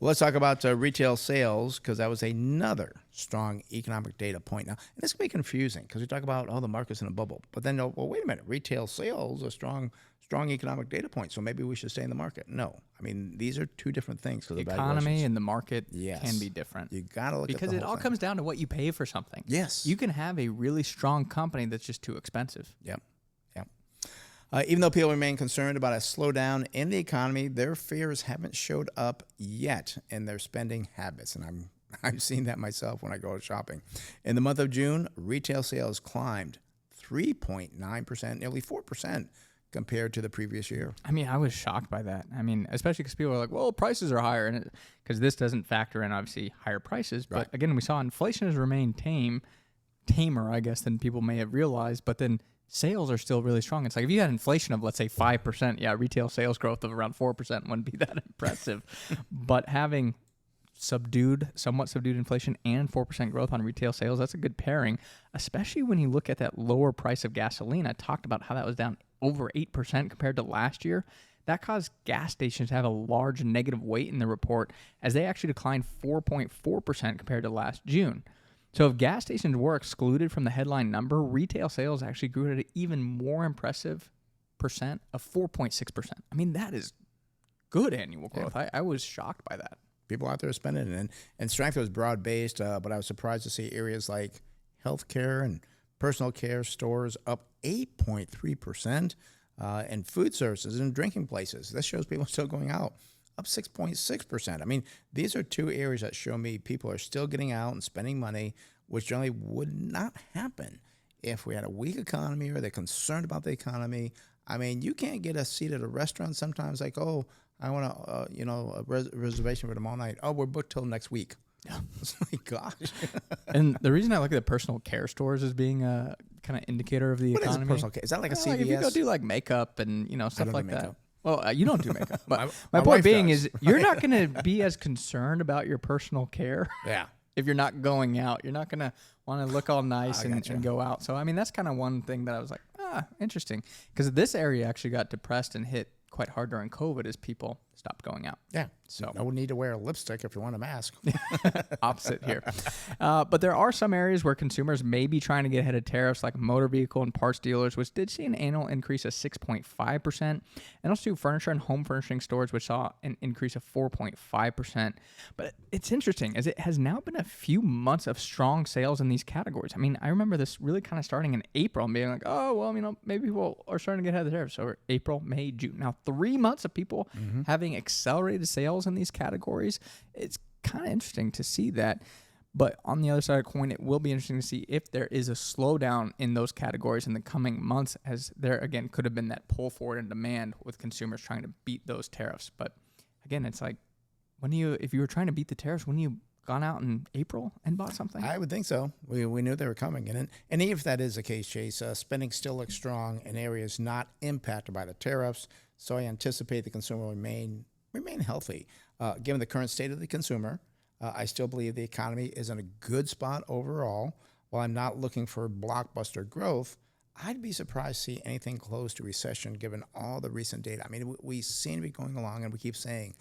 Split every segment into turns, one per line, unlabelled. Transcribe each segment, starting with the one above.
Well, let's talk about retail sales because that was another strong economic data point. Now, and this can be confusing because we talk about, the market's in a bubble. But then, well, wait a minute. Retail sales are strong economic data point. So maybe we should stay in the market. No. I mean, these are two different things.
The economy and the market
Yes.
can be different.
You got to look at the
because
whole
it all
thing.
comes down to what you pay for something.
Yes.
You can have a really strong company that's just too expensive.
Yep. Even though people remain concerned about a slowdown in the economy, their fears haven't showed up yet in their spending habits. And I've seen that myself when I go shopping. In the month of June, retail sales climbed 3.9%, nearly 4% compared to the previous year.
I mean, I was shocked by that. I mean, especially because people are like, well, prices are higher. And because this doesn't factor in, obviously, higher prices. But again, we saw inflation has remained tamer, I guess, than people may have realized. But then sales are still really strong. It's like if you had inflation of, let's say, 5%, retail sales growth of around 4% wouldn't be that impressive. But having somewhat subdued inflation and 4% growth on retail sales, that's a good pairing, especially when you look at that lower price of gasoline. I talked about how that was down over 8% compared to last year. That caused gas stations to have a large negative weight in the report as they actually declined 4.4% compared to last June. So if gas stations were excluded from the headline number, retail sales actually grew at an even more impressive percent of 4.6%. I mean, that is good annual growth. Yeah. I was shocked by that.
People out there spending, and strength was broad-based, but I was surprised to see areas like healthcare and personal care stores up 8.3%, and food services and drinking places. This shows people are still going out, up 6.6%. I mean, these are two areas that show me people are still getting out and spending money, which generally would not happen if we had a weak economy or they're concerned about the economy. I mean, you can't get a seat at a restaurant sometimes like, oh, I want a reservation for tomorrow night. Oh, we're booked till next week. Yeah. It's like, gosh.
And the reason I look at the personal care stores as being a kind of indicator of the economy.
What is a personal care? Is that like a CVS?
Like if you go do like makeup and stuff like that. Well, you don't do makeup. But
my
point being
does.
is you're not going to be as concerned about your personal care.
Yeah.
If you're not going out, you're not going to want to look all nice and go out. So, I mean, that's kind of one thing that I was like, interesting. Because this area actually got depressed and hit quite hard during COVID as people stopped going out.
Yeah. So no need to wear a lipstick if you want a mask.
Opposite here. But there are some areas where consumers may be trying to get ahead of tariffs, like motor vehicle and parts dealers, which did see an annual increase of 6.5%, and also furniture and home furnishing stores, which saw an increase of 4.5%. But it's interesting, as it has now been a few months of strong sales in these categories. I mean, I remember this really kind of starting in April and being like, oh, well, maybe people are starting to get ahead of the tariffs. So April, May, June. Now, 3 months of people having accelerated sales in these categories. It's kind of interesting to see that. But on the other side of the coin, it will be interesting to see if there is a slowdown in those categories in the coming months, as there, again, could have been that pull forward in demand with consumers trying to beat those tariffs. But again, it's like, if you were trying to beat the tariffs, wouldn't you gone out in April and bought something?
I would think so. We knew they were coming. And even if that is the case, Chase, spending still looks strong in areas not impacted by the tariffs. So I anticipate the consumer will remain healthy. Given the current state of the consumer, I still believe the economy is in a good spot overall. While I'm not looking for blockbuster growth, I'd be surprised to see anything close to recession given all the recent data. I mean, we seem to be going along, and we keep saying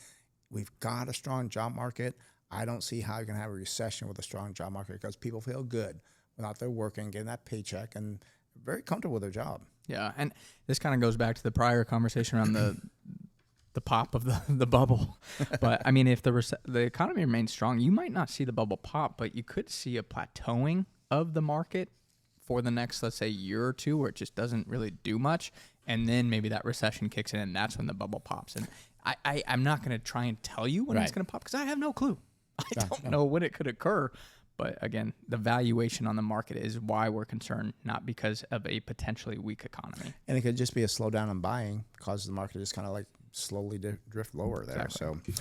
we've got a strong job market. I don't see how you're going to have a recession with a strong job market because people feel good when out there working, getting that paycheck, and very comfortable with their job.
Yeah, and this kind of goes back to the prior conversation around the pop of the bubble. But, I mean, if the economy remains strong, you might not see the bubble pop, but you could see a plateauing of the market for the next, let's say, year or two where it just doesn't really do much. And then maybe that recession kicks in, and that's when the bubble pops. And I'm not going to try and tell you when it's going to pop because I have no clue. I don't know when it could occur. But again, the valuation on the market is why we're concerned, not because of a potentially weak economy.
And it could just be a slowdown in buying, causes the market to just kind of like slowly drift lower there.
Exactly.